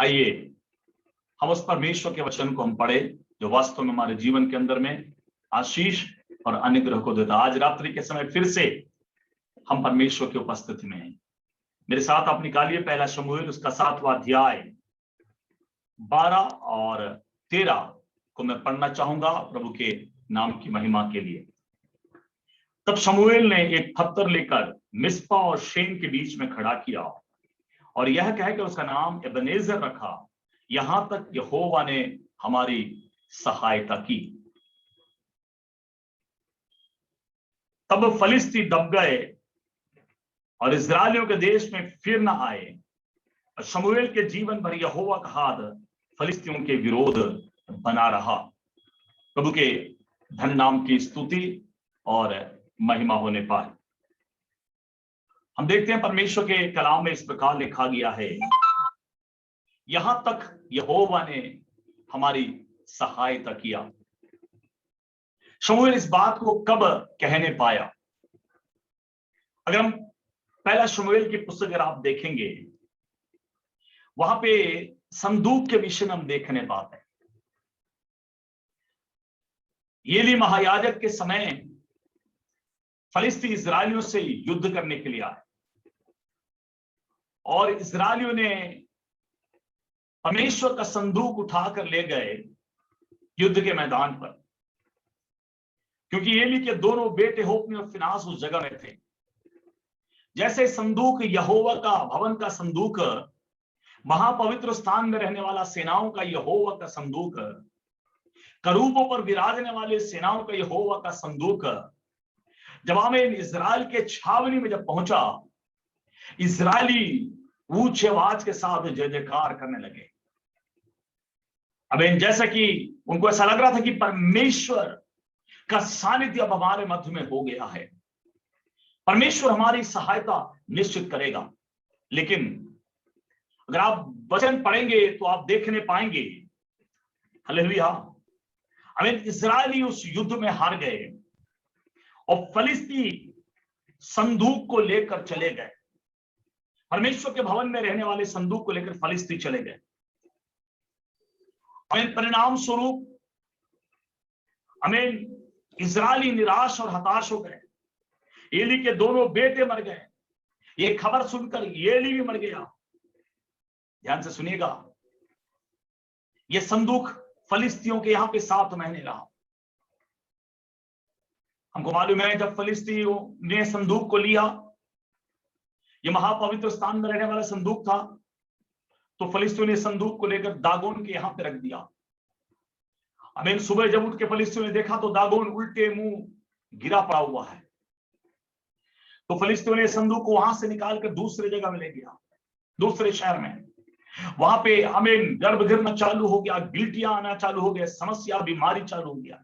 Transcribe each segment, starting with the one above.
आइए हम उस परमेश्वर के वचन को हम पढ़े जो वास्तव में हमारे जीवन के अंदर में आशीष और अनुग्रह को देता। आज रात्रि के समय फिर से हम परमेश्वर की उपस्थिति में हैं। मेरे साथ आप निकालिए पहला शमूएल उसका 7वां अध्याय 12 और 13 को मैं पढ़ना चाहूंगा प्रभु के नाम की महिमा के लिए। तब शमूएल ने एक पत्थर लेकर मिस्पा और शेन के बीच में खड़ा किया और यह कहकर उसका नाम एबेनेजर रखा, यहां तक यहोवा ने हमारी सहायता की। तब फलिस्ती दब गए और इस्राएलियों के देश में फिर न आए और शमूएल के जीवन भर यहोवा का हाथ फलिस्तियों के विरोध बना रहा। प्रभु के धन नाम की स्तुति और महिमा होने पाए। हम देखते हैं परमेश्वर के कलाम में इस प्रकार लिखा गया है, यहां तक यहोवा ने हमारी सहायता किया। शमूएल इस बात को कब कहने पाया? अगर हम पहला शमूएल की पुस्तक अगर आप देखेंगे, वहां पे संदूक के विषय में हम देखने पाते हैं। एली महायाजक के समय फलिस्ती इस्राएलियों से युद्ध करने के लिए आए और इस्राएलियों ने परमेश्वर का संदूक उठाकर ले गए युद्ध के मैदान पर, क्योंकि एली के दोनों बेटे होप्नी और फिनास उस जगह में थे। जैसे संदूक यहोवा का भवन का संदूक, महापवित्र स्थान में रहने वाला सेनाओं का यहोवा का संदूक, करूबों पर विराजने वाले सेनाओं का यहोवा का संदूक, जब आमीन इस्राएल के छावनी में जब पहुंचा, इस्राएली ऊंचे आवाज के साथ जय जयकार करने लगे। अब जैसा कि उनको ऐसा लग रहा था कि परमेश्वर का सानिध्य अब हमारे मध्य में हो गया है, परमेश्वर हमारी सहायता निश्चित करेगा। लेकिन अगर आप वचन पढ़ेंगे तो आप देखने पाएंगे, हालेलुया, आमीन, इस्राएली उस युद्ध में हार गए और फलिस्ती संदूक को लेकर चले गए। परमेश्वर के भवन में रहने वाले संदूक को लेकर फलिस्ती चले गए। आमीन, परिणाम स्वरूप आमीन इस्राएली निराश और हताश हो गए। एली के दोनों बेटे मर गए। ये खबर सुनकर एली भी मर गया। ध्यान से सुनिएगा, ये संदूक फलिस्तियों के यहां पे 7 महीने रहा। हमको मालूम है जब फलिस्तियों ने संदूक को लिया, ये महापवित्र स्थान में रहने वाला संदूक था, तो फलिस्तियों ने संदूक को लेकर दागोन के यहां पे रख दिया। आमीन, सुबह जब उठ के फलिस्तियों ने देखा तो दागोन उल्टे मुंह गिरा पड़ा हुआ है। तो फलिस्तियों ने संदूक को वहां से निकालकर दूसरे जगह में ले गया, दूसरे शहर में। वहां पे आमीन गर्भ गिरना चालू हो गया, गिल्टियां आना चालू हो गया, समस्या बीमारी चालू हो गया।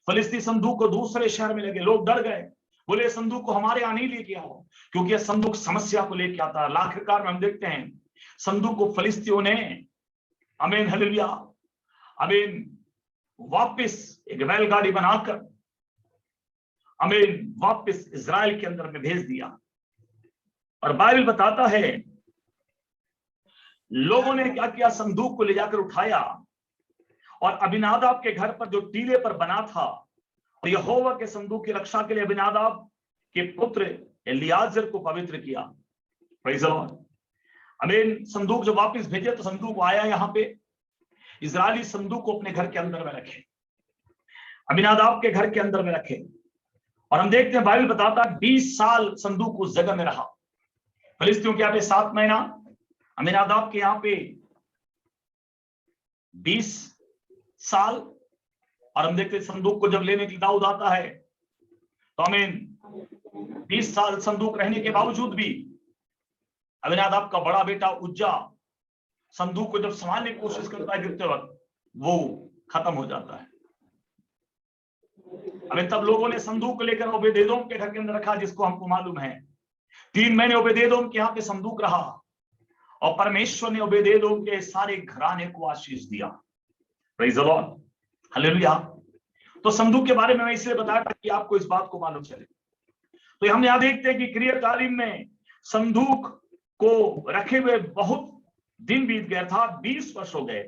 फलिस्ती संदूक को दूसरे शहर में ले गए। लोग डर गए, बोले संदूक को हमारे यहां नहीं लेके आओ, क्योंकि यह संदूक समस्या को लेके आता है। आखिरकार में हम देखते हैं संदूक को फलिस्तियों ने आमीन हालेलुया आमीन वापस एक बैलगाड़ी बनाकर आमीन वापस इजराइल के अंदर में भेज दिया। और बाइबल बताता है लोगों ने क्या किया, संदूक को ले जाकर उठाया और अबीनादाब के घर पर जो टीले पर बना था, और यहोवा के संदूक की रक्षा के लिए अबीनादाब के पुत्र एलियाजर को पवित्र किया। Praise the Lord. आमीन, संदूक जब वापस भेजे तो संदूक आया यहाँ पे। इजरायली संदूक को अपने घर के अंदर में रखे, अबीनादाब के घर के अंदर में रखे। और हम देखते हैं बाइबल बताता है 20 साल संदूक उस जगह में रहा। फलिस्तियों के यहाँ पे 7 महीना, अबीनादाब के यहाँ पे 20 साल। और हम देखते हैं संदूक को जब लेने के लिए दाऊद आता है तो आमीन 20 साल संदूक रहने के बावजूद भी अबीनादाब का बड़ा बेटा उज्जा संदूक को जब संभालने की कोशिश करता है, गिरते वक्त वो खत्म हो जाता है। अभी तब लोगों ने संदूक को लेकर ओबेदेदोम के घर के अंदर रखा, जिसको हमको मालूम है 3 महीने ओबेदेदोम के यहाँ पे संदूक रहा और परमेश्वर ने ओबेदेदोम के सारे घराने को आशीष दिया। Praise the Lord, hallelujah. तो संदूक के बारे में मैं इसलिए बताया ताकि आपको इस बात को मालूम चले। तो हम यहाँ देखते हैं कि क्रिया तालीम में संदूक को रखे हुए बहुत दिन बीत गया था, 20 वर्ष हो गए,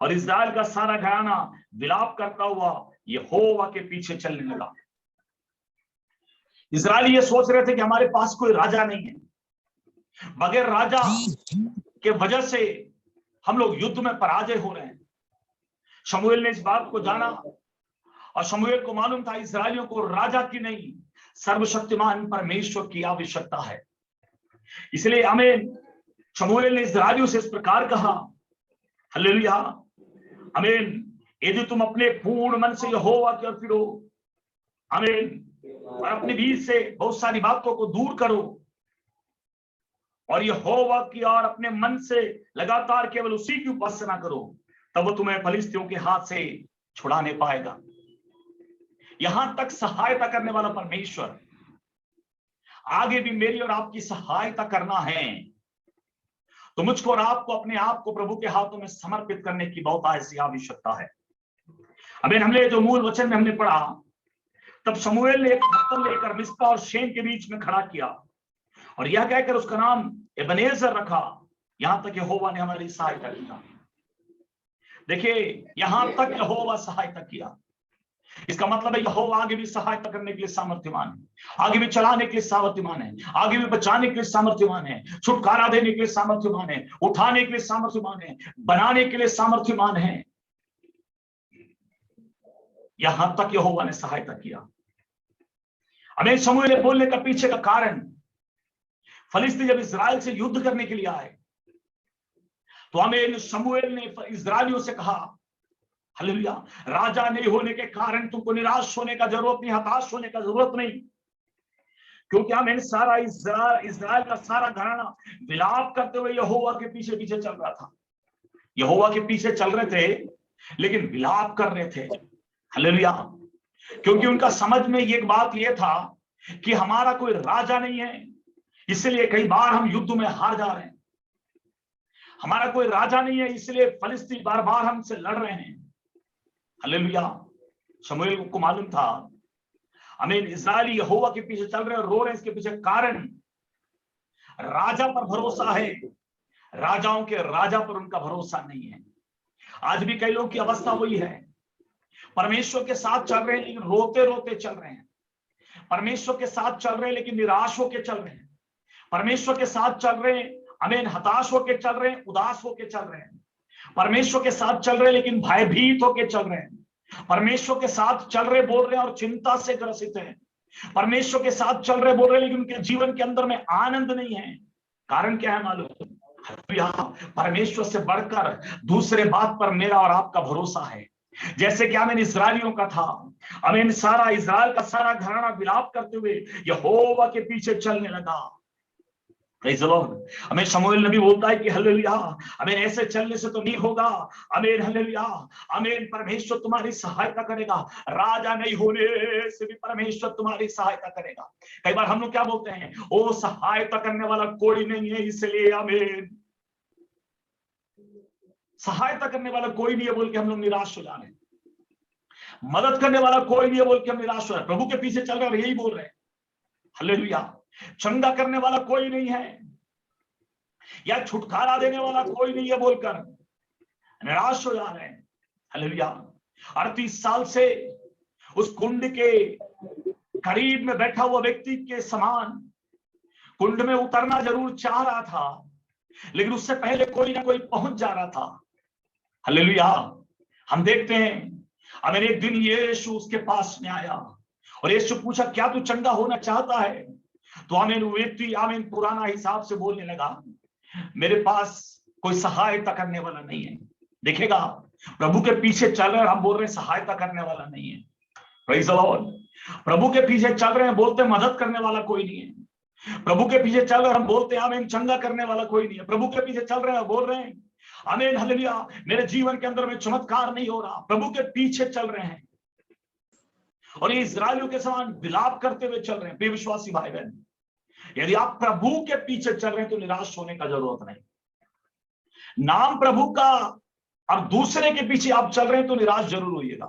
और इस्राएल का सारा घराना विलाप करता हुआ यहोवा के पीछे चलने लगा। इस्राएली ये सोच रहे थे कि हमारे पास कोई राजा नहीं है, बगैर राजा के वजह से हम लोग युद्ध में पराजय हो रहे हैं। शमूएल ने इस बात को जाना, और शमूएल को मालूम था इस्राएलियों को राजा की नहीं, सर्वशक्तिमान परमेश्वर की आवश्यकता है। इसलिए आमीन, शमूएल ने इस्राएलियों से इस प्रकार कहा, हालेलुया, आमीन, यदि तुम अपने पूर्ण मन से यहोवा की ओर फिरो, आमीन, और अपने बीच से बहुत सारी बातों को दूर करो, और यहोवा की ओर अपने मन से लगातार केवल उसी की उपासना करो, तब वो तुम्हें फलिस्तियों के हाथ से छुड़ाने पाएगा। यहां तक सहायता करने वाला परमेश्वर आगे भी मेरी और आपकी सहायता करना है, तो मुझको और आपको अपने आप को प्रभु के हाथों में समर्पित करने की बहुत ऐसी आवश्यकता है। अबे हमने जो मूल वचन में हमने पढ़ा, तब शमूएल ने एक पत्थर लेकर मिस्पा और शेन के बीच में खड़ा किया, और यह कहकर उसका नाम एबेनेजर रखा, यहां तक यहोवा ने हमारी सहायता किया। देखिए, यहां तक यहोवा सहायता किया, इसका मतलब है यहोवा आगे भी सहायता करने के लिए सामर्थ्यवान है, आगे भी चलाने के लिए सामर्थ्यवान है, आगे भी बचाने के लिए सामर्थ्यवान है, छुटकारा देने के लिए सामर्थ्यवान है, उठाने के लिए सामर्थ्यवान है, बनाने के लिए सामर्थ्यवान है। यहां तक यहोवा ने सहायता किया। हमें शमूएल ने बोलने का पीछे का कारण, फलिस्ती जब इस्राएल से युद्ध करने के लिए आए, तो हमें शमूएल ने इस्राएलियों से कहा, हालेलुया, राजा नहीं होने के कारण तुमको निराश होने का जरूरत नहीं, हताश होने का जरूरत नहीं, क्योंकि हमें सारा इस्राएल का सारा घराना विलाप करते हुए यहोवा के पीछे पीछे चल रहा था। यहोवा के पीछे चल रहे थे, लेकिन विलाप कर रहे थे। हालेलुया, क्योंकि उनका समझ में एक बात यह था कि हमारा कोई राजा नहीं है, इसलिए कई बार हम युद्ध में हार जा रहे हैं। हमारा कोई राजा नहीं है, इसलिए फलिस्ती बार बार हमसे लड़ रहे हैं। हालेलुया, शमूएल को मालूम था, आमीन, इस्राएली यहोवा के पीछे चल रहे हैं, रो रहे हैं, इसके पीछे कारण राजा पर भरोसा है, राजाओं के राजा पर उनका भरोसा नहीं है। आज भी कई लोगों की अवस्था वही है, परमेश्वर के साथ चल रहे हैं लेकिन रोते रोते चल रहे हैं, परमेश्वर के साथ चल रहे हैं लेकिन निराश होकर चल रहे हैं, परमेश्वर के साथ चल रहे हैं, आमीन, हताश होकर चल रहे हैं, उदास होकर चल रहे हैं, परमेश्वर के साथ चल रहे लेकिन भयभीत होकर चल रहे हैं, परमेश्वर के साथ चल रहे बोल रहे हैं और चिंता से ग्रसित हैं, परमेश्वर के साथ चल रहे बोल रहे लेकिन उनके जीवन के अंदर में आनंद नहीं है। कारण क्या है मालूम? परमेश्वर से बढ़कर दूसरे बात पर मेरा और आपका भरोसा है। जैसे कि आमीन इस्राएलियों का था, आमीन, सारा इस्राएल का सारा घराना विलाप करते हुए यहोवा के पीछे चलने लगा। Praise the Lord. हमें शमूएल नबी बोलता है कि हालेलुया, हमें ऐसे चलने से तो नहीं होगा, आमीन, हालेलुया, आमीन, परमेश्वर तुम्हारी सहायता करेगा, राजा नहीं होने से भी परमेश्वर तुम्हारी सहायता करेगा। कई बार हम लोग क्या बोलते हैं, ओ सहायता करने वाला कोई नहीं है, इसलिए आमीन, सहायता करने वाला कोई नहीं है बोल के हम लोग निराश हो जा रहे हैं, मदद करने वाला कोई नहीं है बोल के हम निराश हो रहे हैं, प्रभु के पीछे चल रहे हैं और यही बोल रहे हैं, हालेलुया, चंगा करने वाला कोई नहीं है या छुटकारा देने वाला कोई नहीं है बोलकर निराश हो जा रहे हैं। हालेलुया, 38 साल से उस कुंड के करीब में बैठा हुआ व्यक्ति के समान कुंड में उतरना जरूर चाह रहा था, लेकिन उससे पहले कोई ना कोई पहुंच जा रहा था। हालेलुया, हम देखते हैं, अगर एक दिन यीशु उसके पास में आया और यीशु पूछा, क्या तू चंगा होना चाहता है? तो आमीन, व्यक्ति आमीन पुराना हिसाब से बोलने लगा, मेरे पास कोई सहायता करने वाला नहीं है। देखेगा, प्रभु के पीछे चल रहे हैं, हम बोल रहे हैं सहायता करने वाला नहीं है। Praise the Lord. प्रभु के पीछे चल रहे हैं, बोलते हैं मदद करने वाला कोई नहीं है। प्रभु के पीछे चल रहे हैं, हम बोलते हैं आमीन चंगा करने वाला कोई नहीं है। प्रभु के पीछे चल रहे हैं, बोल रहे हैं आमीन, हालेलुया, मेरे जीवन के अंदर में चमत्कार नहीं हो रहा। प्रभु के पीछे चल रहे हैं और ये इस्राएलियों के समान विलाप करते हुए चल रहे हैं। बेविश्वासी भाई बहन, यदि आप प्रभु के पीछे चल रहे हैं तो निराश होने का जरूरत नहीं। नाम प्रभु का और दूसरे के पीछे आप चल रहे हैं तो निराश जरूर होइएगा।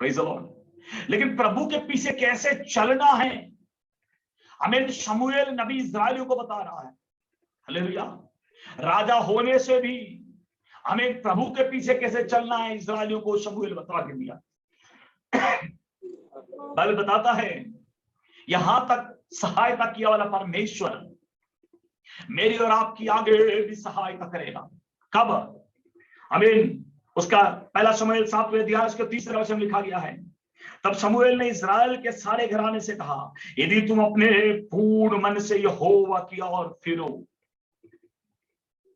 Praise the Lord. लेकिन प्रभु के पीछे कैसे चलना है, आमीन, शमूएल नबी इस्राएलियों को बता रहा है। हालेलुया, राजा होने से भी हमें प्रभु के पीछे कैसे चलना है, इस्राएलियों को शमूएल बता के दिया। बाइबल बताता है यहां तक सहायता किया वाला परमेश्वर मेरी और आपकी आगे भी सहायता करेगा। कब? आमीन। उसका पहला शमूएल 7वें अध्याय उसके 3रे वचन लिखा गया है, तब शमूएल ने इस्राएल के सारे घराने से कहा, यदि तुम अपने पूर्ण मन से यहोवा की ओर फिरो,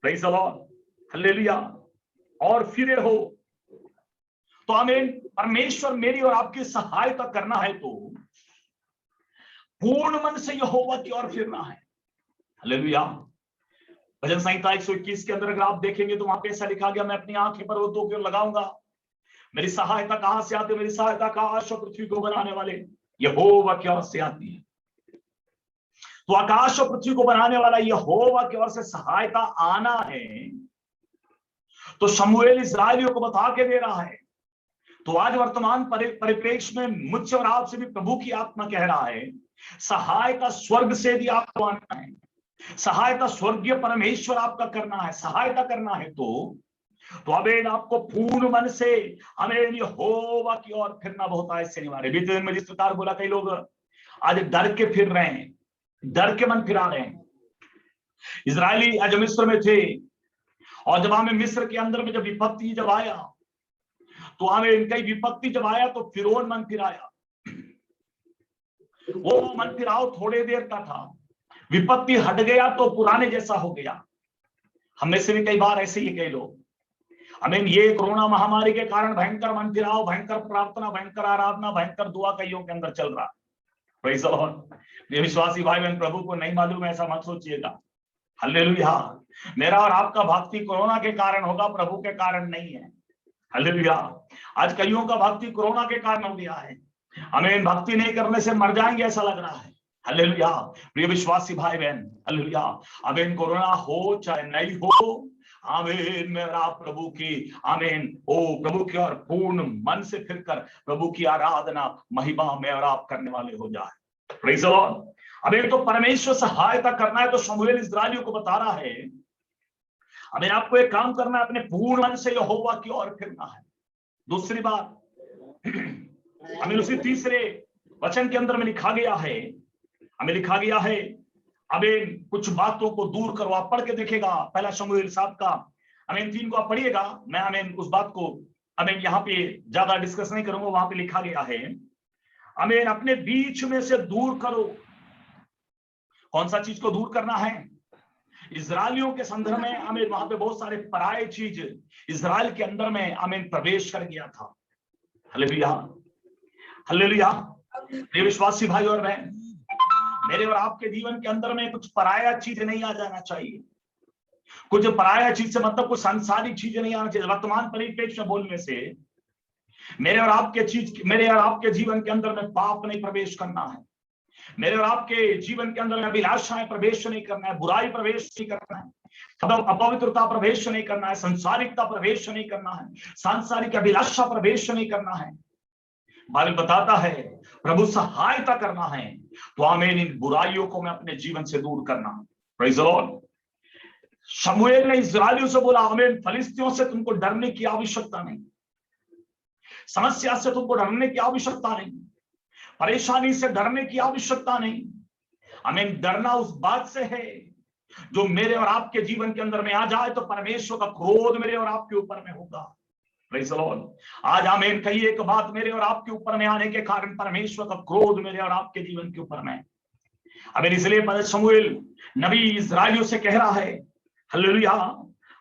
प्रेज़ द लॉर्ड, हालेलुया, और फिरे हो तो आमीन, परमेश्वर मेरी और आपकी सहायता करना है तो पूर्ण मन से यहोवा की ओर फिरना है। हालेलुया। भजन संहिता 121 के अंदर अगर आप देखेंगे तो वहां पे ऐसा लिखा गया, मैं अपनी आंखें पर्वतों की ओर लगाऊंगा, मेरी सहायता कहां से आती है? मेरी सहायता आकाश और पृथ्वी को बनाने वाले यहोवा की ओर से आती है। तो आकाश और पृथ्वी को बनाने वाला यहोवा की ओर से सहायता आना है। तो शमूएल इस्राएलियों को बता के दे रहा है। तो आज वर्तमान परिप्रेक्ष्य में मुझसे और आपसे भी प्रभु की आत्मा कह रहा है, सहायता स्वर्ग से भी आपको आना है, सहायता स्वर्गीय परमेश्वर आपका करना है, सहायता करना है तो आमीन आपको पूर्ण मन से आमीन यहोवा की ओर फिरना बहुत आवश्यक अनिवार्य। बीते दिन में जिस प्रकार बोला, कई लोग आज डर के फिर रहे हैं, डर के मन फिरा रहे हैं। इजरायली आज मिस्र में थे और जब हमें मिस्र के अंदर में जब विपत्ति जब आया तो हमें कई विपत्ति जब आया तो फिरौन मन फिराया। वो मन फिराओ थोड़े देर का था, विपत्ति हट गया तो पुराने जैसा हो गया। हमें से भी कई बार ऐसे ही कई लोग आमीन, ये कोरोना महामारी के कारण भयंकर मन फिराओ, भयंकर प्रार्थना, भयंकर आराधना, भयंकर दुआ कईयों के अंदर चल रहा। Praise the Lord. ये विश्वासी भाई बहन, प्रभु को नहीं मालूम है ऐसा मत सोचिएगा। हालेलुया। मेरा और आपका भक्ति कोरोना के कारण होगा, प्रभु के कारण नहीं है। हालेलुया। आज कईयों का भक्ति कोरोना के कारण हो गया है। हमें भक्ति नहीं करने से मर जाएंगे ऐसा लग रहा है। हालेलुया। प्रिय विश्वासी भाई बहन, हालेलुया, आमीन, कोरोना हो चाहे नहीं हो, आमीन, मेरा प्रभु की आमीन ओ प्रभु की और पूर्ण मन से फिरकर प्रभु की आराधना महिमा में और आप करने वाले हो जाए। Praise the Lord. आमीन। तो परमेश्वर सहायता करना है तो शमूएल इस्राएलियों को बता रहा है, आमीन, आपको एक काम करना है, अपने पूर्ण मन से यहोवा की ओर फिरना है। दूसरी बात, आमीन, उसी 3रे वचन के अंदर में लिखा गया है, हमें लिखा गया है, आमीन, कुछ बातों को दूर करो। आप पढ़ के देखेगा पहला शमूएल 7 का आमीन 3 को आप पढ़िएगा। मैं आमीन उस बात को आमीन यहाँ पे ज्यादा डिस्कस नहीं करूंगा। वहां पे लिखा गया है, आमीन, अपने बीच में से दूर करो। कौन सा चीज को दूर करना है? इजरायलियों के संदर्भ में आमीन वहां पे बहुत सारे पराये चीज इजराइल के अंदर में आमीन प्रवेश कर गया था। Hallelujah, hallelujah. प्रिय विश्वासी भाई और बहन, मेरे और आपके जीवन के अंदर में कुछ पराया चीज नहीं आ जाना चाहिए। कुछ पराया चीज से मतलब कुछ सांसारिक चीजें नहीं आना चाहिए। वर्तमान परिप्रेक्ष्य में बोलने से मेरे और आपके जीवन के अंदर में पाप नहीं प्रवेश करना है। मेरे और आपके जीवन के अंदर में अभिलाषाएं प्रवेश नहीं करना है, बुराई प्रवेश नहीं करना है, अपवित्रता प्रवेश नहीं करना है, संसारिकता प्रवेश नहीं करना है, सांसारिक अभिलाषा प्रवेश नहीं करना है। बाइबल बताता है प्रभु सहायता करना है तो आमीन इन बुराइयों को मैं अपने जीवन से दूर करना। Praise the Lord. शमूएल ने इस्राएलियों से बोला, आमीन, फलिस्तियों से तुमको डरने की आवश्यकता नहीं, समस्या से तुमको डरने की आवश्यकता नहीं, परेशानी से डरने की आवश्यकता नहीं। हमें डरना उस बात से है जो मेरे और आपके जीवन के अंदर में आ जाए तो परमेश्वर का क्रोध मेरे और आपके ऊपर में होगा। Praise the Lord. आज आमीन कहिए एक बात, मेरे और आपके ऊपर में आने के कारण परमेश्वर का क्रोध मेरे और आपके जीवन के ऊपर में। आमीन। इसलिए शमूएल नबी इस्राएलियों से कह रहा है, हालेलुया,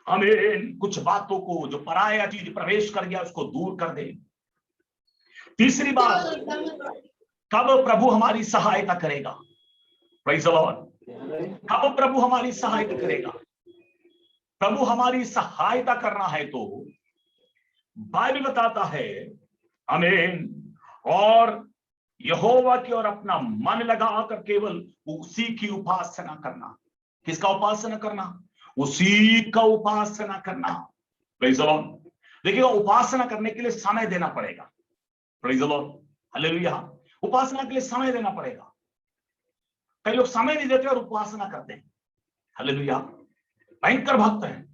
आमीन, कुछ बातों को जो पराया चीज प्रवेश कर गया उसको दूर कर दे। तीसरी बात, कब प्रभु हमारी सहायता करेगा? Praise the Lord. कब प्रभु हमारी सहायता करेगा? प्रभु हमारी सहायता करना है तो बाइबल बताता है, आमीन, और यहोवा की ओर अपना मन लगाकर केवल उसी की उपासना करना। किसका उपासना करना? उसी का उपासना करना। Praise the Lord. देखिएगा, उपासना करने के लिए समय देना पड़ेगा। प्रेज़ द लॉर्ड, हालेलुया। उपासना के लिए समय देना पड़ेगा। कई लोग समय नहीं देते और उपासना करते हैं। हालेलुया। भयंकर भक्त है,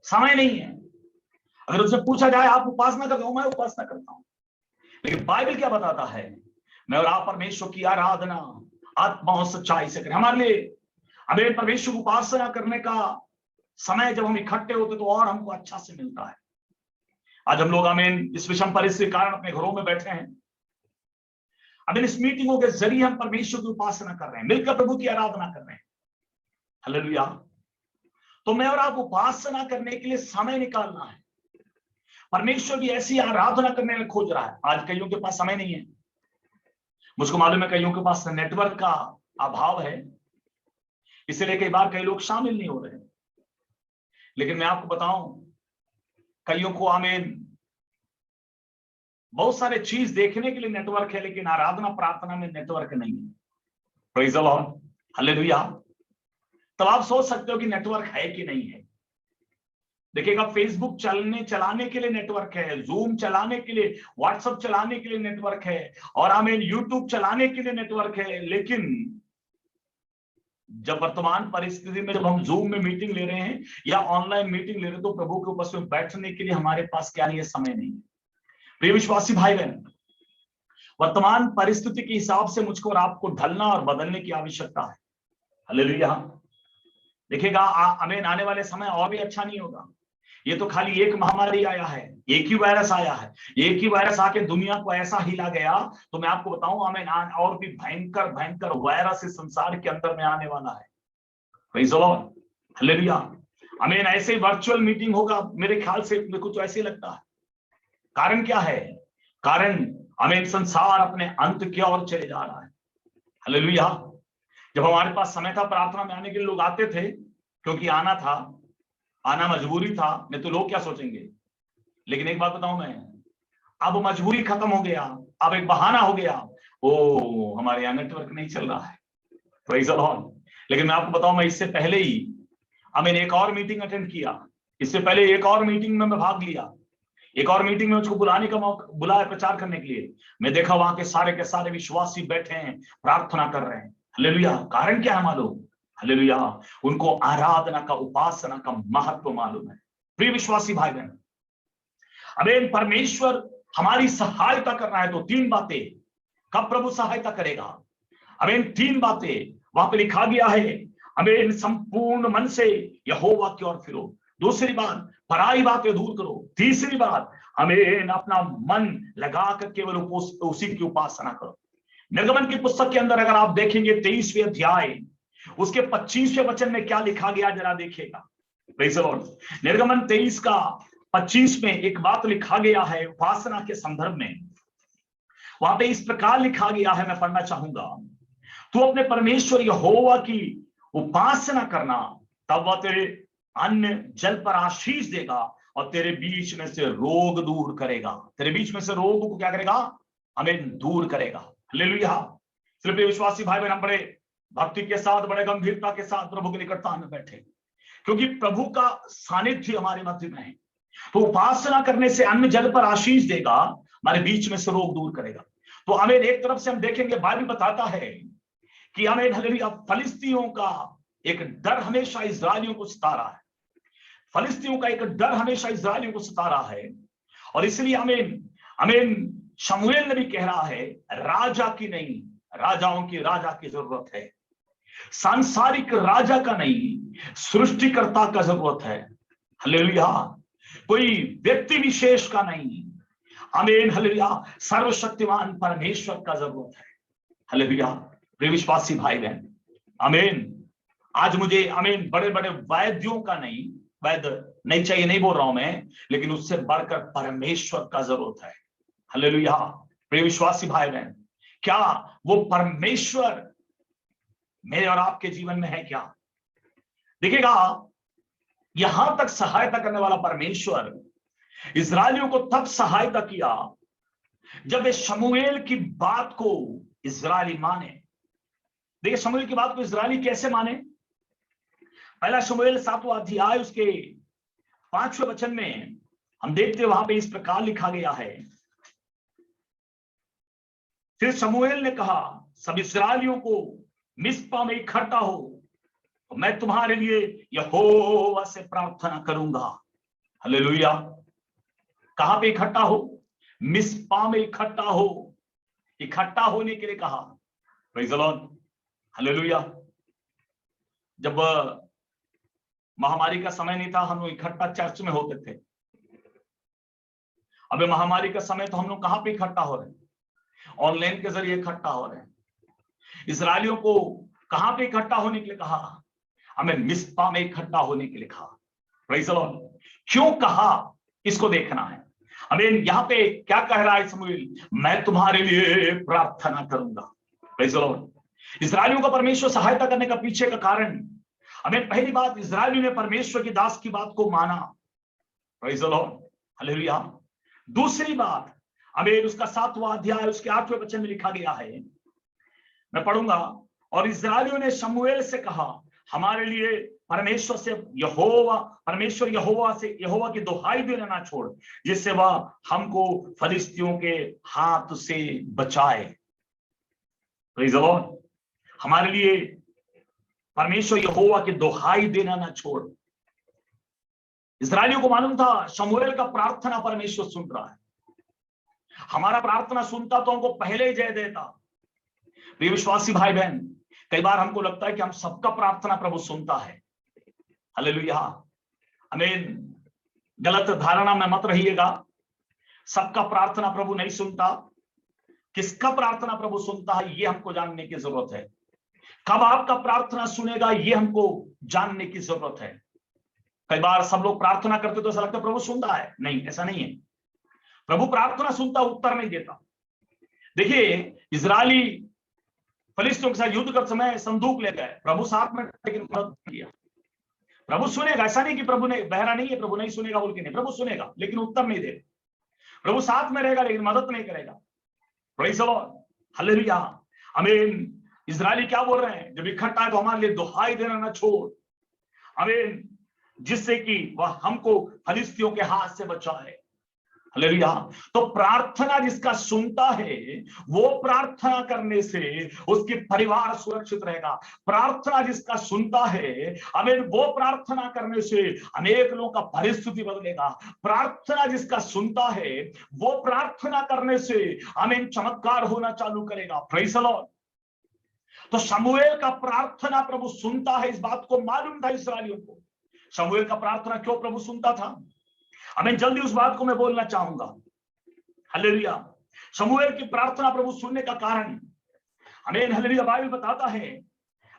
समय नहीं है। अगर उससे पूछा जाए आप उपासना करते हो, मैं उपासना करता हूं, लेकिन बाइबल क्या बताता है, मैं और आप परमेश्वर की आराधना आत्मा और सच्चाई से करें। हमारे लिए हमें परमेश्वर उपासना करने का समय जब हम इकट्ठे होते तो और हमको अच्छा से मिलता है। आज हम लोग आमीन इस विषम परिस्थिति के कारण अपने घरों में बैठे हैं, आमीन इस मीटिंगों के जरिए हम परमेश्वर की उपासना कर रहे हैं, मिलकर प्रभु की आराधना कर रहे हैं। हालेलुया। तो मैं और आप उपासना करने के लिए समय निकालना है। परमेश्वर की ऐसी आराधना करने में खोज रहा है। आज कईयों के पास समय नहीं है, मुझको मालूम है कईयों के पास नेटवर्क का अभाव है, इसलिए कई बार कई लोग शामिल नहीं हो रहे। लेकिन मैं आपको बताऊं, कईयों को आमीन बहुत सारे चीज देखने के लिए नेटवर्क है, लेकिन आराधना प्रार्थना में नेटवर्क नहीं है। Praise the Lord, hallelujah. तब आप सोच सकते हो कि नेटवर्क है कि नहीं है। देखिएगा, फेसबुक चलाने के लिए नेटवर्क है, जूम चलाने के लिए, व्हाट्सएप चलाने के लिए नेटवर्क है, और आमीन यूट्यूब चलाने के लिए नेटवर्क है। लेकिन जब वर्तमान परिस्थिति में जब हम जूम में मीटिंग ले रहे हैं या ऑनलाइन मीटिंग ले रहे हैं, तो प्रभु के उपस्थिति में बैठने के लिए हमारे पास क्या नहीं है, समय नहीं है। प्रिय विश्वासी भाई बहन, वर्तमान परिस्थिति के हिसाब से मुझको और आपको ढलना और बदलने की आवश्यकता है। हालेलुया। देखिएगा, आमीन आने वाले समय और भी अच्छा नहीं होगा। ये तो खाली एक महामारी आया है, एक ही वायरस आया है, एक ही वायरस आके दुनिया को ऐसा हिला गया। तो मैं आपको बताऊं, आमीन और भी भयंकर भयंकर वायरस इस संसार के अंदर में आने वाला है। Praise the Lord, hallelujah. आमीन ऐसे वर्चुअल मीटिंग होगा, मेरे ख्याल से मेरे को तो ऐसे ही लगता है। कारण क्या है? कारण आमीन संसार अपने अंत की ओर चले जा रहा है। हालेलुया। जब हमारे पास समय था प्रार्थना में आने के लिए, लोग आते थे क्योंकि आना था, आना मजबूरी था, नहीं तो लोग क्या सोचेंगे। लेकिन एक बात बताऊं मैं, अब मजबूरी खत्म हो गया, अब एक बहाना हो गया, ओ हमारे यहाँ नेटवर्क नहीं चल रहा है। Praise the Lord. लेकिन मैं आपको बताऊं, मैं इससे पहले ही मैंने एक और मीटिंग अटेंड किया, इससे पहले एक और मीटिंग में मैं भाग लिया, एक और मीटिंग में मुझको बुलाने का मौका बुलाया प्रचार करने के लिए। मैं देखा वहां के सारे विश्वासी बैठे हैं, प्रार्थना कर रहे हैं। हालेलुया। कारण क्या है मालूम? हालेलुया, उनको आराधना का, उपासना का महत्व मालूम है। प्रिय विश्वासी भाई बहन, आमीन परमेश्वर हमारी सहायता कर रहा है तो तीन बातें कब प्रभु सहायता करेगा। आमीन तीन बातें वहां पे लिखा गया है। आमीन संपूर्ण मन से यहोवा की ओर फिरो। दूसरी बात, पराई बातें दूर करो। तीसरी बात, आमीन अपना मन लगाकर केवल उसी की उपासना करो। निर्गमन की पुस्तक के अंदर अगर आप देखेंगे 23वें अध्याय उसके 25वें वचन में क्या लिखा गया, जरा देखिएगा। Praise the Lord. निर्गमन 23 का 25 में एक बात लिखा गया है उपासना के संदर्भ में। वहां पे इस प्रकार लिखा गया है, मैं पढ़ना चाहूंगा। तू अपने परमेश्वर यहोवा की उपासना करना, तब वह तेरे अन्न जल पर आशीष देगा और तेरे बीच में से रोग दूर करेगा। तेरे बीच में से रोग को क्या करेगा? हमें दूर करेगा। हालेलुया। सिर्फ विश्वासी भाई बहन, बड़े भक्ति के साथ, बड़े गंभीरता के साथ प्रभु की निकटता में बैठे, क्योंकि प्रभु का सानिध्य हमारे मध्य में है। तो उपासना करने से अन्न जल पर आशीष देगा, हमारे बीच में से रोग दूर करेगा। तो हमें एक तरफ से हम देखेंगे, बाइबल बताता है कि हमें हालेलुया फलिस्तियों का एक डर हमेशा इस्राएलियों को सता रहा है। फलिस्तियों का एक डर हमेशा इस्राएलियों को सता रहा है, और इसलिए हमें शमूएल ने भी कह रहा है, राजा की नहीं, राजाओं की राजा की जरूरत है। सांसारिक राजा का नहीं, सृष्टिकर्ता का जरूरत है। हालेलुया। कोई व्यक्ति विशेष का नहीं, आमीन हालेलुया, सर्वशक्तिमान परमेश्वर का जरूरत है। हालेलुया। प्रिय विश्वासी भाई बहन, आमीन आज मुझे आमीन बड़े बड़े वैद्यों का नहीं, वैद्य नहीं चाहिए, नहीं बोल रहा हूं मैं, लेकिन उससे बढ़कर परमेश्वर का जरूरत है। हालेलुया। प्रिय विश्वासी भाई बहन, क्या वो परमेश्वर मेरे और आपके जीवन में है क्या? देखिएगा, यहां तक सहायता करने वाला परमेश्वर इस्राएलियों को तब सहायता किया जब वे शमूएल की बात को इस्राएली माने। देखिए, शमूएल की बात को इस्राएली कैसे माने? पहला शमूएल 7वां अध्याय उसके 5वें वचन में हम देखते, वहां पे इस प्रकार लिखा गया है, फिर शमूएल ने कहा, सब इस्राएलियों को मिस्पा में इकट्ठा हो मैं तुम्हारे लिए यहोवा से प्रार्थना करूंगा। हालेलुया। कहां पे इकट्ठा हो? मिस्पा में इकट्ठा हो। इकट्ठा होने के लिए कहा। Praise the Lord. हालेलुया। जब महामारी का समय नहीं था, हम लोग इकट्ठा चर्च में होते थे। अबे महामारी का समय तो हम लोग कहां पे इकट्ठा हो रहे हैं? ऑनलाइन के जरिए इकट्ठा हो रहे हैं। इस्राएलियों को कहां पे इकट्ठा होने के लिए कहा? हमें मिस्पा में इकट्ठा होने के लिए कहा। Praise the Lord. क्यों कहा, इसको देखना है। आमीन। यहां पे क्या कह रहा है शमूएल? मैं तुम्हारे लिए प्रार्थना करूंगा। Praise the Lord. इस्राएलियों का परमेश्वर सहायता करने का पीछे का कारण, हमें पहली बात, इस्राएलियों ने परमेश्वर की दास की बात को माना। Praise the Lord. हालेलुया। दूसरी बात, आमीन, उसका 7वां अध्याय उसके 8वें वचन में लिखा गया है, मैं पढ़ूंगा। और इस्राएलियों ने शमूएल से कहा, हमारे लिए परमेश्वर से यहोवा परमेश्वर यहोवा की दुहाई देना ना छोड़, जिससे वह हमको फलिस्तियों के हाथ से बचाए। Praise the Lord. हमारे लिए परमेश्वर यहोवा की दुहाई देना ना छोड़। इस्राएलियों को मालूम था शमूएल का प्रार्थना परमेश्वर सुन रहा है। हमारा प्रार्थना सुनता तो हमको पहले ही जय देता। प्रिय विश्वासी भाई बहन, कई बार हमको लगता है कि हम सबका प्रार्थना प्रभु सुनता है। हालेलुया। आमीन। गलत धारणा में मत रहिएगा। सबका प्रार्थना प्रभु नहीं सुनता। किसका प्रार्थना प्रभु सुनता है, ये हमको जानने की जरूरत है। कब आपका प्रार्थना सुनेगा, ये हमको जानने की जरूरत है। कई बार सब लोग प्रार्थना करते तो ऐसा लगता है प्रभु सुनता है। नहीं, ऐसा नहीं है। प्रभु प्रार्थना सुनता, उत्तर नहीं देता। देखिए, इजरायली फलिस्तियों के साथ युद्ध करते समय संदूक ले गए, प्रभु साथ में, लेकिन मदद नहीं किया। प्रभु सुनेगा, ऐसा नहीं कि प्रभु ने बहरा नहीं है, प्रभु नहीं सुनेगा बोल के नहीं, प्रभु सुनेगा लेकिन उत्तर नहीं देगा। प्रभु साथ में रहेगा लेकिन मदद नहीं करेगा। Praise the Lord. हालेलुया। आमीन। इजरायली क्या बोल रहे हैं? जब इकट्ठा है तो हमारे लिए दुहाई देना ना छोड़, आमीन, जिससे कि वह हमको फलिस्तियों के हाथ से बचाए। हालेलुया। तो प्रार्थना जिसका सुनता है, वो प्रार्थना करने से उसकी परिवार सुरक्षित रहेगा। प्रार्थना जिसका सुनता है, आमीन, वो प्रार्थना करने से अनेक लोगों का परिस्थिति बदलेगा। प्रार्थना जिसका सुनता है, वो प्रार्थना करने से, आमीन, चमत्कार होना चालू करेगा। Praise the Lord. तो शमूएल का प्रार्थना प्रभु सुनता है, इस बात को मालूम था इस्राएलियों को। शमूएल का प्रार्थना क्यों प्रभु सुनता था, हमें जल्दी उस बात को मैं बोलना चाहूंगा। हालेलुया। शमूएल की प्रार्थना प्रभु सुनने का कारण, हमें हालेलुया बाइबल बताता है,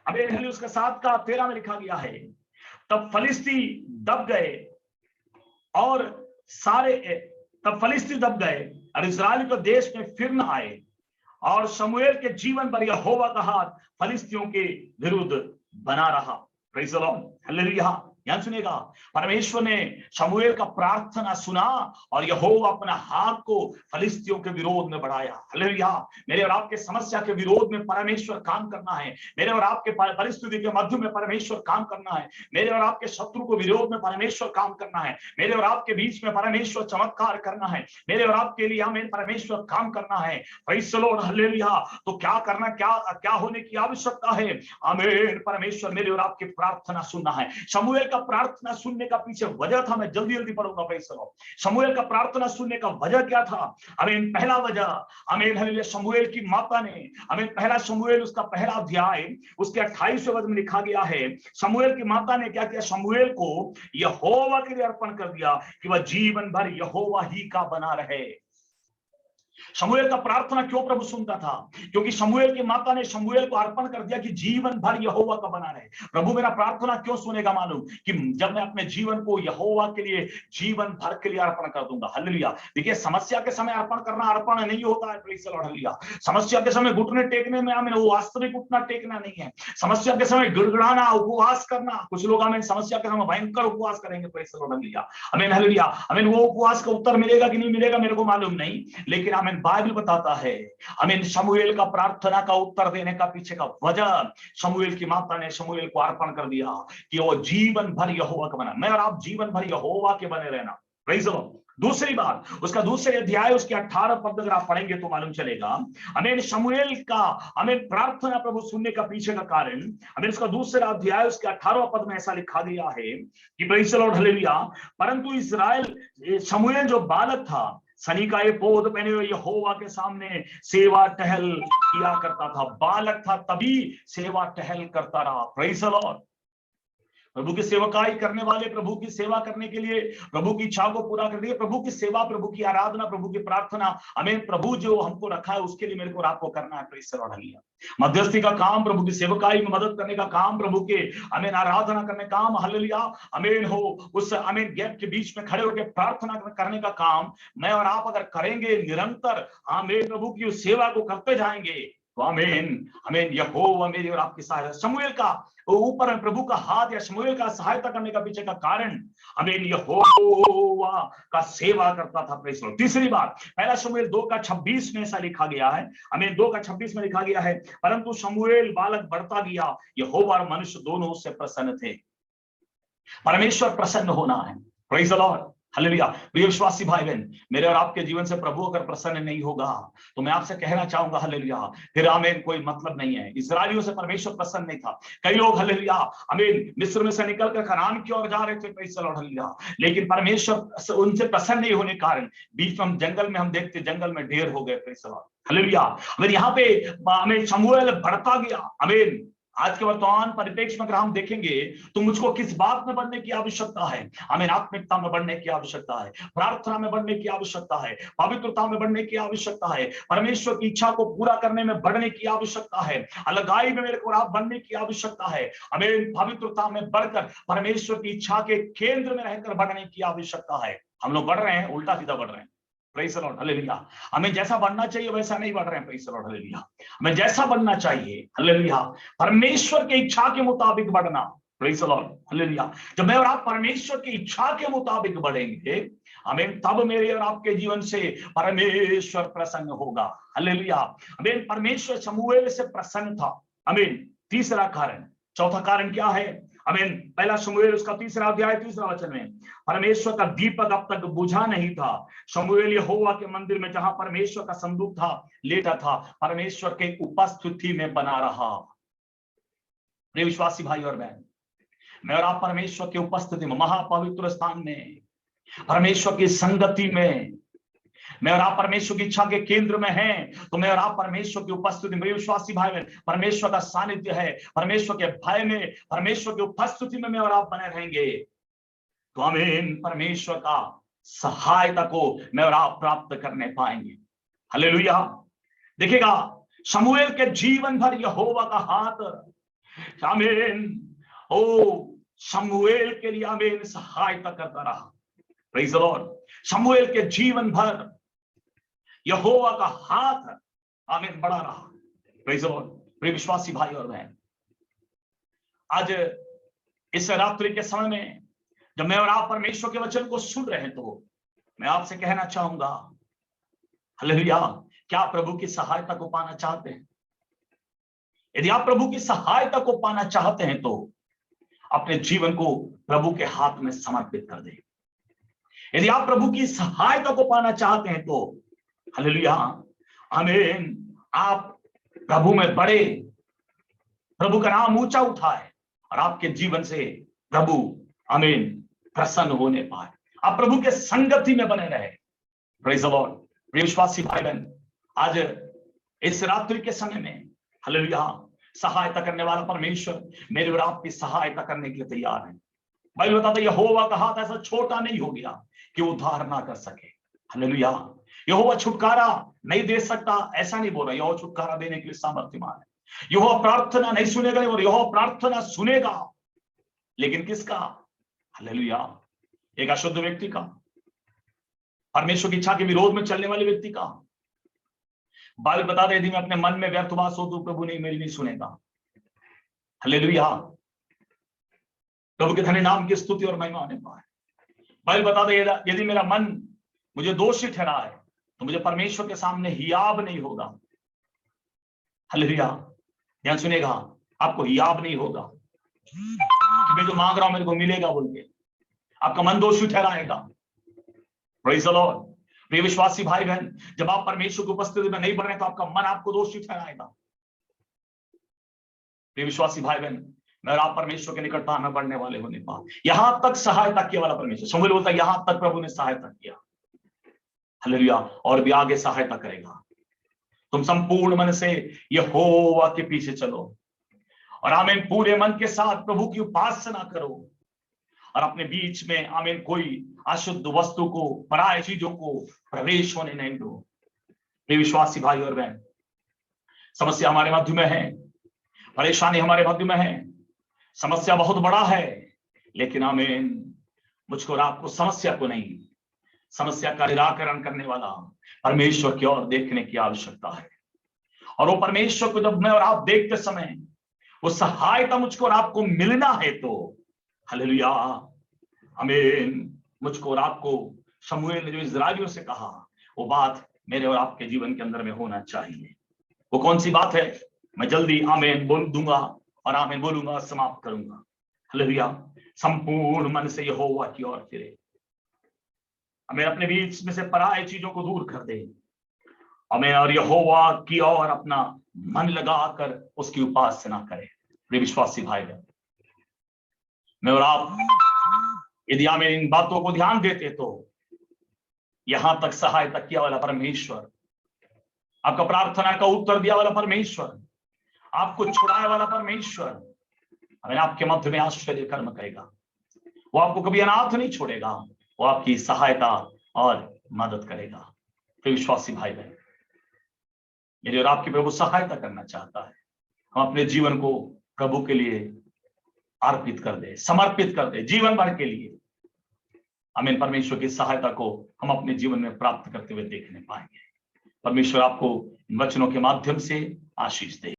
हमें हालेलुया उसका 7:13 में लिखा गया है, तब फलिस्ती दब गए और इस्राएल के देश में फिर न आए, और शमूएल के जीवन पर यहोवा का हाथ फलिस्तियों के विरुद्ध बना रहा। Praise the Lord. हालेलुया। ध्यान सुनिएगा, परमेश्वर ने शमूएल का प्रार्थना सुना और यहोवा अपना हाथ को फलिस्तियों के विरोध में बढ़ाया। हालेलुया। मेरे और आपके समस्या के विरोध में परमेश्वर काम करना है। मेरे और आपके परिस्थिति के मध्य में परमेश्वर काम करना है। मेरे और आपके शत्रु को विरोध में परमेश्वर काम करना है। मेरे और आपके बीच में परमेश्वर चमत्कार करना है। मेरे और आपके लिए हमें परमेश्वर काम करना है। Praise the Lord. हालेलुया। तो क्या करना, क्या होने की आवश्यकता है? आमीन। परमेश्वर मेरे और आपकी प्रार्थना सुनना है। शमूएल का प्रार्थना सुनने का पीछे वजह था, मैं जल्दी जल्दी पढ़ूंगा। Praise the Lord. शमूएल का प्रार्थना सुनने का वजह क्या था? आमीन। पहला वजह, आमीन, हालेलुया, शमूएल की माता ने, आमीन, पहला शमूएल उसका पहला अध्याय उसके 28वें वचन में लिखा गया है, शमूएल की माता ने क्या किया? शमूएल को यहोवा के लिए अर्पण कर दिया कि वह जीवन भर यहोवा ही का बना रहे। शमूएल का प्रार्थना क्यों प्रभु सुनता था? क्योंकि शमूएल की माता ने शमूएल को अर्पण कर दिया कि जीवन भर यहोवा का बना रहे। प्रभु मेरा प्रार्थना क्यों सुनेगा? मालूम कि जब मैं अपने जीवन को यहोवा के लिए जीवन भर के लिए अर्पण कर दूंगा। हालेलुया। देखिए, समस्या के समय अर्पण करना अर्पण नहीं होता है। Praise the Lord. हालेलुया। समस्या के समय घुटने टेकने में, आमीन, वो वास्तविक घुटना टेकना नहीं है। समस्या के समय गिड़गिड़ाना, उपवास करना, कुछ लोग, आमीन, समस्या के समय भयंकर उपवास करेंगे। Praise the Lord. हालेलुया। आमीन, हालेलुया। आमीन, वो उपवास का उत्तर मिलेगा कि नहीं मिलेगा मेरे को मालूम नहीं, लेकिन आमीन, बाइबल बताता है, आमीन, शमूएल का प्रार्थना का उत्तर देने का पीछे का वजह, शमूएल की माता ने शमूएल को अर्पण कर दिया कि वो जीवन भर यहोवा का बना। मैं और आप जीवन भर यहोवा के बने रहना। Praise the Lord. दूसरी बात, उसका दूसरे अध्याय उसके 18 पद अगर आप पढ़ेंगे तो मालूम चलेगा, हमें शमूएल का हमें प्रार्थना प्रभु सुनने का पीछे का कारण, हमें उसका दूसरा अध्याय उसके 18 पद में ऐसा लिखा गया है कि प्रेज़ द लॉर्ड, हालेलुया, परंतु इस्राएल शमूएल जो बालक था, सनी का ये पोद पहने हुए यहोवा के सामने सेवा टहल किया करता था। बालक था तभी सेवा टहल करता रहा। Praise the Lord. प्रभु की सेवकाई करने वाले, प्रभु की सेवा करने के लिए, प्रभु की इच्छा को पूरा करने के लिए, प्रभु की सेवा, प्रभु की आराधना, प्रभु की प्रार्थना, हमें प्रभु जो हमको रखा है उसके लिए मेरे को आपको करना है। Praise the Lord, hallelujah. मध्यस्थी का काम, प्रभु की सेवकाई में मदद करने का काम, प्रभु के हमें आराधना करने का काम, हालेलुया, अमीन हो, उस अमीन गैप के बीच में खड़े होकर प्रार्थना करने का काम मैं और आप अगर करेंगे निरंतर, हमें प्रभु की उस सेवा को करते जाएंगे तो आमीन, आमीन, यहोवा मेरी और आपकी सहायता। शमूएल का ऊपर प्रभु का हाथ या शमूएल का सहायता करने का पीछे का कारण, आमीन, यहोवा का सेवा करता था। Praise the Lord. तीसरी बात, पहला शमूएल 2:26 में ऐसा लिखा गया है, आमीन, 2:26 में लिखा गया है, परंतु शमूएल बालक बढ़ता गया, यहोवा और मनुष्य दोनों उससे प्रसन्न थे। परमेश्वर प्रसन्न होना है। Praise the Lord, hallelujah. प्रिय विश्वासी भाई बहन, मेरे और आपके जीवन से प्रभु अगर प्रसन्न नहीं होगा तो मैं आपसे कहना चाहूंगा, हालेलुया, फिर आमीन कोई मतलब नहीं है। इस्राएलियों से परमेश्वर प्रसन्न नहीं था। कई लोग, हालेलुया, आमीन, मिस्र में से निकलकर कनान की ओर जा रहे थे, प्रेज़ द लॉर्ड, हालेलुया, लेकिन परमेश्वर उनसे प्रसन्न नहीं होने कारण बीच में हम जंगल में हम देखते जंगल में ढेर हो गए। Praise the Lord, hallelujah. अगर यहाँ पे आमीन शमूएल बढ़ता गया, आमीन, आज के वर्तमान परिप्रेक्ष्य में अगर हम देखेंगे तो मुझको किस बात में बढ़ने की आवश्यकता है? हमें आत्मिकता में बढ़ने की आवश्यकता है, प्रार्थना में बढ़ने की आवश्यकता है, पवित्रता में बढ़ने की आवश्यकता है, परमेश्वर की इच्छा को पूरा करने में बढ़ने की आवश्यकता है, अलगाई में मेरे को आप बढ़ने की आवश्यकता है, हमें पवित्रता में बढ़कर परमेश्वर की इच्छा के केंद्र में रहकर बढ़ने की आवश्यकता है। हम लोग बढ़ रहे हैं, उल्टा सीधा बढ़ रहे हैं। Praise the Lord, hallelujah. हमें जैसा बनना चाहिए वैसा नहीं बढ़ रहे हैं। Praise the Lord, hallelujah. हमें जैसा बनना चाहिए, हालेलुया, परमेश्वर की इच्छा के मुताबिक बढ़ना। Praise the Lord, hallelujah. जब मैं और आप परमेश्वर की इच्छा के मुताबिक बढ़ेंगे, हमें तब मेरे और आपके जीवन से परमेश्वर प्रसन्न होगा। हालेलुया। हमें परमेश्वर शमूएल से प्रसन्न था। आमीन। तीसरा कारण, चौथा कारण क्या है? आमीन। पहला शमूएल उसका 3 अध्याय 3 वचन में, परमेश्वर का दीपक अब तक बुझा नहीं था। शमूएल यहोवा के मंदिर में जहां परमेश्वर का संदूक था लेटा था, परमेश्वर के उपस्थिति में बना रहा। प्रिय विश्वासी भाई और बहन, मैं और आप परमेश्वर की उपस्थिति में, महापवित्र स्थान में, परमेश्वर की संगति में, मैं और आप परमेश्वर की इच्छा के केंद्र में हैं, तो मैं और आप परमेश्वर की उपस्थिति में, विश्वासी भाई बहन, परमेश्वर का सानिध्य है, परमेश्वर के भय में, परमेश्वर की उपस्थिति में मैं और आप बने रहेंगे तो आमीन, परमेश्वर का सहायता को मैं और आप प्राप्त करने पाएंगे। हालेलुया। देखिएगा, शमूएल के जीवन भर यहोवा का हाथ, आमीन, ओ शमूएल के लिए आमीन सहायता करता रहा। Praise the Lord. शमूएल के जीवन भर यहोवा का हाथ, आमीन, बड़ा रहा। Praise the Lord. प्रिय विश्वासी भाई और बहन, आज इस रात्रि के समय में जब मैं और आप परमेश्वर के वचन को सुन रहे हैं तो मैं आपसे कहना चाहूंगा, हालेलुया, क्या आप प्रभु की सहायता को पाना चाहते हैं? यदि आप प्रभु की सहायता को पाना चाहते हैं तो अपने जीवन को प्रभु के हाथ में समर्पित कर दें। यदि आप प्रभु की सहायता को पाना चाहते हैं तो हालेलुया, आमीन, आप प्रभु में बढ़े, प्रभु का नाम ऊंचा उठाए और आपके जीवन से प्रभु, आमीन, प्रसन्न होने पाए, आप प्रभु के संगति में बने रहे। Praise the Lord. प्रिय विश्वासी भाई बहन, आज इस रात्रि के समय में, हालेलुया, सहायता करने वाला परमेश्वर मेरे और आपकी सहायता करने के लिए तैयार है। बाइबल बताता है यहोवा का हाथ ऐसा छोटा नहीं हो गया कि उद्धार ना कर सके। हालेलुया। यहोवा छुटकारा नहीं दे सकता ऐसा नहीं बोल रहा, यहोवा छुटकारा देने के लिए सामर्थ्यवान है। यहोवा प्रार्थना नहीं सुनेगा, यहोवा प्रार्थना सुनेगा, लेकिन किसका? हालेलुया, एक अशुद्ध व्यक्ति का, परमेश्वर की इच्छा के विरोध में चलने वाले व्यक्ति का। बाइबल बता दे, यदि मैं अपने मन में व्यर्थ बात सोचूं तो प्रभु मेरी नहीं सुनेगा। हालेलुया। प्रभु के धन्य नाम की स्तुति और महिमा होने पाए। बाइबल बता दे, यदि मेरा मन मुझे दोषी ठहराए तो मुझे परमेश्वर के सामने हियाब नहीं होगा। हालेलुया। ध्यान सुनेगा, आपको हियाब नहीं होगा। मैं जो मांग रहा हूं मेरे को मिलेगा बोल के आपका मन दोषी ठहराएगा। Praise the Lord. प्रिय विश्वासी भाई बहन, जब आप परमेश्वर की उपस्थिति में नहीं बने तो आपका मन आपको दोषी ठहराएगा। प्रिय विश्वासी भाई बहन, मैं आप परमेश्वर के निकटता में बढ़ने वाले होने पा, यहां तक सहायता किया वाला परमेश्वर। शमूएल बोलता है यहां तक प्रभु ने सहायता किया, हालेलुया, और भी आगे सहायता करेगा। तुम संपूर्ण मन से यहोवा के पीछे चलो और आमीन पूरे मन के साथ प्रभु की उपासना करो और अपने बीच में आमीन कोई अशुद्ध वस्तु को, पराय चीजों को प्रवेश होने नहीं दो। प्रिय विश्वासी भाई और बहन, समस्या हमारे मध्य में है, परेशानी हमारे मध्य में है, समस्या बहुत बड़ा है, लेकिन आमीन मुझको और आपको समस्या को नहीं, समस्या का निराकरण करने वाला परमेश्वर की ओर देखने की आवश्यकता है। और वो परमेश्वर को जब मैं और आप देखते समय वो सहायता मुझको और आपको मिलना है तो हालेलुया, आमीन, मुझको और आपको शमूएल ने जो इस्राएलियों से कहा वो बात मेरे और आपके जीवन के अंदर में होना चाहिए। वो कौन सी बात है? मैं जल्दी आमीन बोल दूंगा और आमीन बोलूंगा, समाप्त करूंगा। हालेलुया, संपूर्ण मन से यहोवा की ओर फिरे, हमें अपने बीच में से पराये चीजों को दूर कर दे, हमें और यहोवा की ओर अपना मन लगाकर उसकी उपासना करें। प्रिय विश्वासी भाई बहन, मैं और आप यदि हमें इन बातों को ध्यान देते तो यहां तक सहायता किया वाला परमेश्वर, आपका प्रार्थना का उत्तर दिया वाला परमेश्वर, आपको छुड़ाने वाला परमेश्वर हमें आपके मध्य में आश्चर्य कर्म करेगा। वो आपको कभी अनाथ नहीं छोड़ेगा, वो आपकी सहायता और मदद करेगा। प्रिय विश्वासी भाई बहन, मेरी और आपकी प्रभु सहायता करना चाहता है। हम अपने जीवन को प्रभु के लिए अर्पित कर दे, समर्पित कर दे, जीवन भर के लिए हमें परमेश्वर की सहायता को हम अपने जीवन में प्राप्त करते हुए देखने पाएंगे। परमेश्वर आपको इन वचनों के माध्यम से आशीष दे।